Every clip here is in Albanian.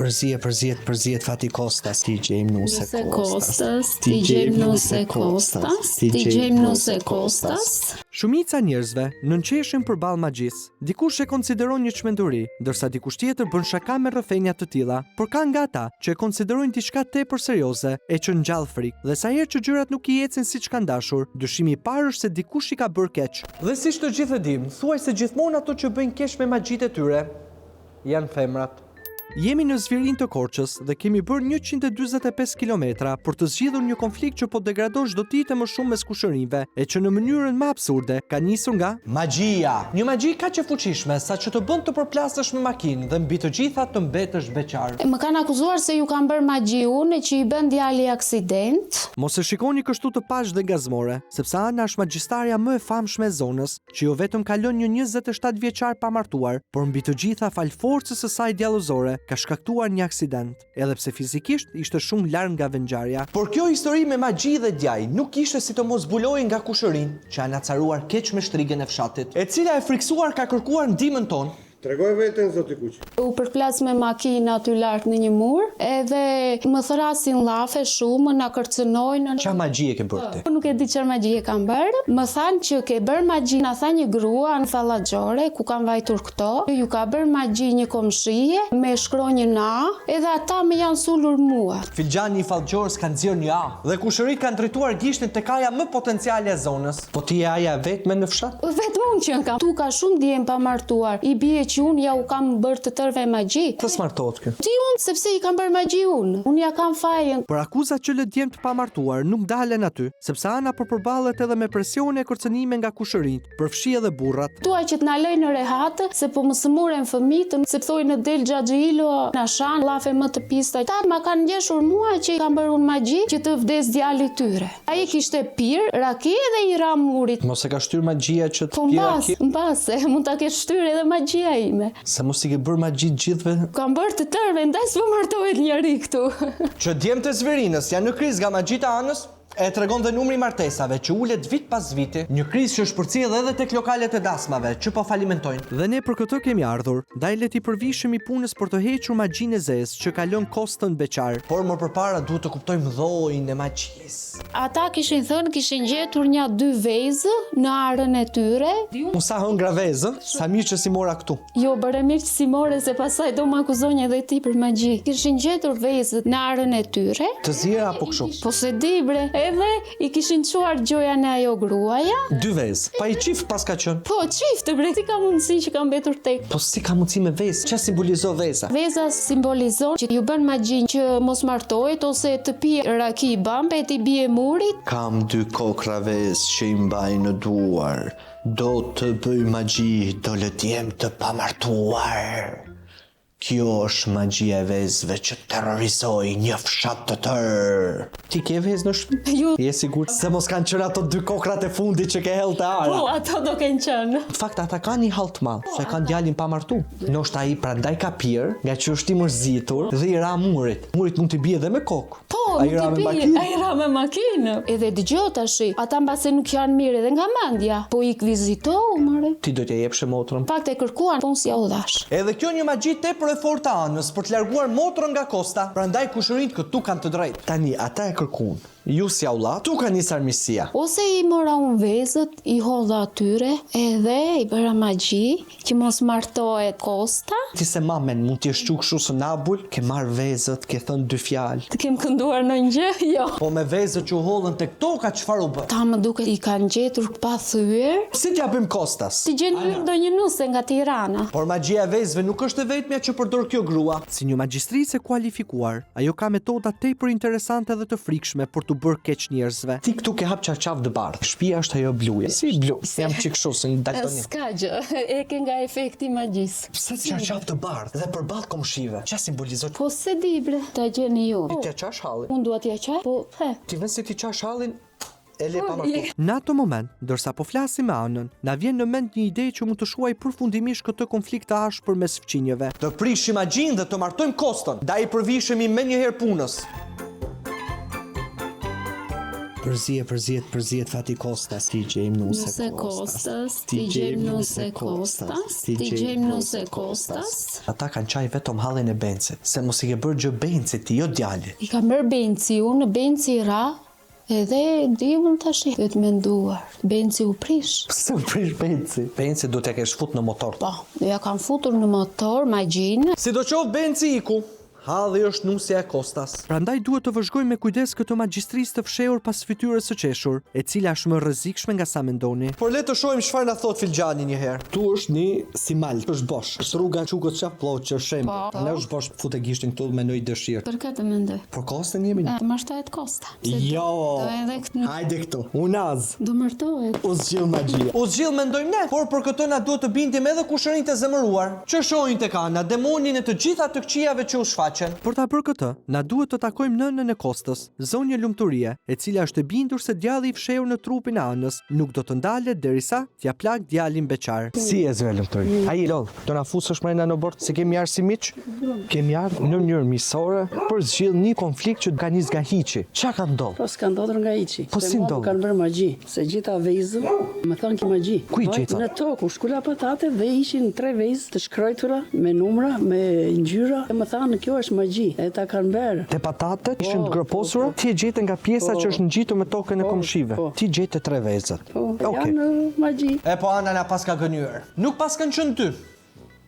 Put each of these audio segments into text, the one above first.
Përzihet Fati Kostas, ti gjejmë nuse Kostas. Ti gjejmë nuse Kostas. Ti gjejmë nuse Kostas. Shumica njerëzve nënqeshin përballë magjisë. Dikush e konsideron një çmenduri, ndërsa dikush tjetër bën shaka me rrëfenja të tilla, por ka nga ata që e konsiderojnë diçka tepër serioze e që ngjall frikë. Dhe sa herë që gjërat nuk i ecin siç kanë dashur, dyshimi i parë është se dikush i ka bërë keq. Dhe siç të gjithë e dim, thuajse gjithmonë ato që bëjnë keq me magjitë e tyre janë femrat. Jemi në zvirin të Korçës dhe kemi bërë 145 kilometra për të zgjidhur një konflikt që po degradon çdo ditë më shumë mes kushërinjve e që në mënyrën më absurde ka nisur nga magjia. Një magji kaq e fuqishme sa që të bën të përplasësh me makinë dhe mbi të gjitha të mbetesh beqar. Më kanë akuzuar se ju kam bërë magji unë që i bën djali aksident. Mos e shikoni kështu të pash dhe gazmore, sepse Ana është magjistarja më e famshme e zonës, që jo vetëm kalon një 27 vjeçar pa martuar, por mbi të gjitha fal forcës së saj djallëzore ka shkaktuar një aksident, edhe pse fizikisht ishte shumë larg nga vengjarja. Por kjo histori me magji dhe djaj nuk ishte si të mos zbulojë nga kushërinë që janë acaruar keq me shtrigën e fshatit, e cila e friksuar ka kërkuar ndihmën tonë. Tregoj veten zoti Kuq. U përplas me makinë aty lart në një mur, edhe më thrasin llafe shumë, na kërcënojnë. Çfarë magji e ke bërë ti? Nuk e di çfarë magji e kam bërë. Më thanë që ke bërë magji, na tha një grua në Thallaxhore ku kanë vajtur këto. Ju ka bërë magji një komshije me shkronjën A, edhe ata më janë sulur mua. Filxhani i Thallaxhores ka nxjerrë një A dhe kushërit kanë drejtuar gishtin tek aja më potenciale e zonës. Po ti je aja vetme në fshat? Vetëm unë që kam. Tu ka shumë djem pa martuar. I bie që unë ja u kam bërë të tërve magji. Të smartohet kë? Ti unë, sepse i kam bërë magji unë. Unë ja kam fajën. Por akuzat që lë djemt pa martuar nuk dalen aty, sepse Ana po përballet edhe me presione e kërcënime nga kushërinjt, përfshi edhe burrat. Tuaj që t'na lëjnë në rehatë, se po më sëmuren fëmijët, se thojnë në del Xhaxhilo, na shan llafe më të pista. Ta ma kanë ngjeshur mua që i kam bërë unë magji që të vdes djali i tyre. Ai kishte pir, raki dhe i ra murit. Mos e ka shtyr magjia që të Po mbase, mund ta kesh shtyr edhe magjia ime. Se mos i ke bërë magji gjithve? Kam bërë të tërve, ndaj s'po martohet njëri këtu. Që djemt e Zverinës janë në krizë nga magjita Anës, e tregon dhe numri martesave që ulet vit pas viti, një krizë që shpërcjell edhe tek lokalet e dasmave që po falimentojnë. Dhe ne për këtë kemi ardhur, ndaj le t'i përvishemi punës për të hequr magjinë e zezë që kalon Kostën beqar. Por më përpara duhet të kuptojmë llojin e magjisë. Ata kishin gjetur një 2 vezë në arën e tyre. Unë sa hëngra vezë, sa mirë që si mora këtu. Jo, bëre mirë që si more, se pasaj do më akuzonjë edhe ti për magji. Kishin gjetur vezët në arën e tyre. Të zjera apo kështu? Po se di bre, edhe i kishin çuar gjoja në ajo gruaja. 2 vezë, pa i qift pas ka qenë. Po, qift bre, si ka mundësi që ka mbetur tek. Po si ka mundësi me vezë? Çfarë simbolizon veza? Veza simbolizon që ju bën magjin që mos martohet ose të pije raki i bambe e t'i bie murit. Kam 2 kokra vezë që i mbaj në duar. Do të bëj magji, do lë djem të pamartuar. Kjo është magjia e vezëve që terrorizoi një fshat të tërë. Ti ke vezë në shtëpi? Jo. Je sigurt se mos kanë qenë ato 2 kokrat e fundit që ke hell te ara? Po, ato do kenë qenë. Në fakt ata kanë një hall të madh, se kanë djalin pa martu. Ndoshta ai prandaj ka pirë, nga që është i mërzitur dhe i ra murit. Murit mund t'i bie edhe me kokë. Po, ai ra me makinë. Ai ra me makinë. Edhe dëgjoj tash, ata mbase nuk janë mirë edhe nga mendja. Po ik vizitou, more. Ti do t'ja jepsh motrën. Fakt e kërkuan, po si ja u dhash. Edhe kjo një magji tepër e fortë e Anës për të larguar motrën nga Kosta, prandaj kushërinjt këtu kanë të drejtë. Tani ata e kërkuan. Ju si aullat, tu ka nisë armisia. Ose i mora unë vezët, i hodha atyre, edhe i bëra magji që mos martohet Kosta. Ti se mamen mund t'i shqu kështu së nabull, ke marr vezët, ke thënë 2 fjalë. Të kem kënduar në një gjë? Jo. Po me vezët që u hodhën tek toka çfarë u bë? Ta më duket i kanë gjetur pa thyer. Si t'ja bëjmë Kostas? Si gjen ndonjë nuse nga Tirana. Por magjia e vezëve nuk është e vetmja që përdor kjo grua. Si një magjistrisë e kualifikuar, ajo ka metoda tepër interesante dhe të frikshme për të bërë keq njerëzve. Ti këtu ke hap çarçaf të bardhë. Shtëpia është ajo bluja. Si blu? Jam çik kështu se një daltonin. S'ka gjë, e ke nga efekti i magjisë. Pse çarçaf të bardhë dhe përballë komshive? Çfarë simbolizon? Po se di bre, ta gjeni ju. Ti t'ja qash hallin. Unë dua t'ja qaj, po he. Ti vjen se ti qash hallin. Në ato moment, ndërsa po flasim me Anën, na vjen në mend një ide që mund të shuaj përfundimisht këtë konflikt të ashpër mes fqinjeve. Të prishim magjin dhe të martojmë Kostën, ndaj përvishemi menjëherë punës. Përzihet Fati Kostas. Ti gjejmë Nuse Kostas, ti gjejmë Nuse Kostas, ti gjejmë Nuse Kostas. Ata kanë qaj vetëm hallin e Bencit, se mos i ke bërë gjë Bencit ti, jo djali. I ka mërë Benci, unë Benci ra, edhe divën tash i vetë menduar. Benci u prish. Pse u prish Benci? Benci do t'ja kesh fut në motor. Po, ja kam futur në motor, magjinë. Sidoqoftë Benci iku. Halli është nusja e Kostas. Prandaj duhet të vëzhgojmë me kujdes këtë magjistrisë të fshehur pas fytyrës së qeshur, e cila është më rrezikshme nga sa mendoni. Por le të shohim çfarë na thot Filxhani një herë. Tu është një simal, është bosh. Është rruga çukët çaf ploqë shem. Po. Ne është bosh fute gishtin këtu me ndonjë dëshirë. Për këtë mendoj. Por Kostën jemi Të martohet Kosta. Jo. Do edhe këtë Hajde këtu. Unaz. do martohet. U zgjill magjia. U zgjill mendojmë ne, por për këtë na duhet të bindim edhe kushërinjtë e zemëruar, që shohin tek ana demonin e të gjitha të këqijave që u shfaqen. Por ta bërë këtë, na duhet të takojmë nënën e Kostës, zonjë Lumturie, e cila është e bindur se djalli i fshehur në trupin e anës nuk do të ndalet derisa t'ia plak djalin beqar. Si e zë lumturi? Ai lol, do na fusësh mrena në bord se kemi ardhur si miq? Kemi ardhur në mënyrë miqësore për zgjill një konflikt që ka nis nga hiçi. Çka ka ndodhur? Po s'ka ndodhur nga hiçi. Po si ndodh? Kanë bërë magji, se gjitha vezën, më thonë ki magji. Ku i gjeta? Në tokë, u shkula patate dhe ishin 3 vezë të shkruara me numra, me ngjyra. Dhe më thanë kjo është magji. E ta kanë bërë. Te patatet ishin të groposura, ti e gjete nga pjesa që është ngjitur me tokën e komshive. Ti gjete 3 vezët. Po, Okej. janë magji. E po ana na pas ka gënyer. Nuk pas kanë qenë 2,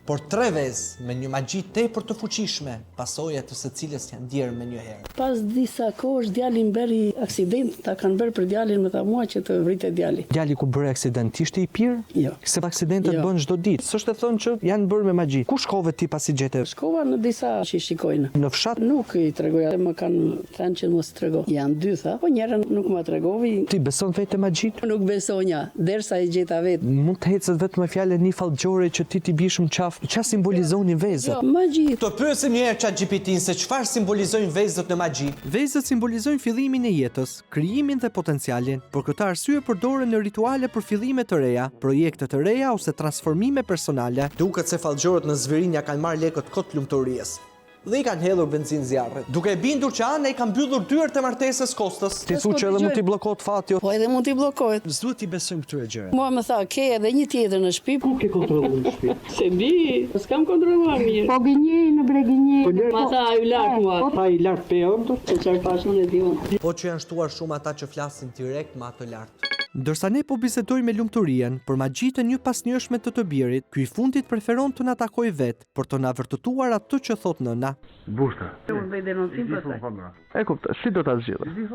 por 3 vezë me një magji tepër të fuqishme, pasojat të së cilës janë ndjerë me një herë. Pas disa kohësh djalin bëri aksident, ta kanë bërë për djalin me ta mua që të vritet djali. Djali ku bëri aksident, ishte i pirë? Jo. Se aksidentet Jo. bën çdo ditë. S'është e thënë që janë bërë me magji. Ku shkove ti pasi gjete? Shkova në disa që shikojnë. Në fshat? Nuk i tregoja, më kanë thënë që mos trego. Janë 2 tha, po njërin nuk ma tregovi. Ti beson vetë magjit? Nuk besonja, derisa i gjeta vetë. Mund të hecet vetëm me fjalë një fallxhore që ti bishëm qaf. Çfarë simbolizoni vezët? Jo, magji. Të pyesim një herë ChatGPT-n se çfarë simbolizojnë vezët në magji. Vezët simbolizojnë fillimin e jetës, krijimin dhe potencialin. Për këtë arsye përdoren në rituale për fillime të reja, projekte të reja ose transformime personale. Duket se fallxhorët në Zverinja kanë marrë lekët kot lumturisë. Dhe i kanë hedhur benzinë zjarrit. Duke e bindur që ana i ka mbyllur dyert e martesës Kostës. Ti thu që edhe mund t'i bllokohet fati. Po edhe mund t'i bllokohet. S'duhet t'i besojmë këtyre gjërave. Mua më tha, ke edhe një tjetër në shtëpi. Ku ke kontrolluar në shtëpi? Se di, s'kam kontrolluar mirë. Po gënjej në bregënjej. Ma tha ai lart mua. Pa i lart pe ëndër. Se çfarë pashun e diun. Po që janë shtuar shumë ata që flasin direkt me atë lart. Ndërsa ne po bisedojmë me lumturien për magjitë e një pasnjëshme të të birit, ky i fundit preferon të na takojë vetë për të na vërtetuar atë që thot nëna. Bushta. Unë bëj denoncim pastaj. E kuptoj, si do ta zgjidhë?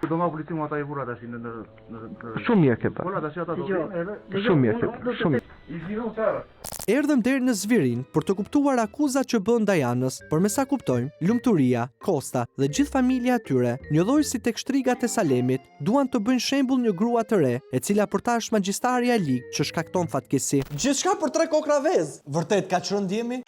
Do nga policimi ata i vura tash në Shumë mirë ke bërë. Vura tash ata do vinë. Shumë mirë ke bërë. Shumë mirë. I vinon tërë. Erdhëm deri në Zvirin për të kuptuar akuzat që bën ndaj anës, por me sa kuptojmë, Lumturia, Kosta dhe gjithë familja e tyre, njëlloj si tek shtrigat e Salemit, duan të bëjnë shembull një grua të re, e cila përtash magjistarja e ligë që shkakton fatkeqësi. Gjithçka për 3 kokra vezë. Vërtet ka çrëndjemi?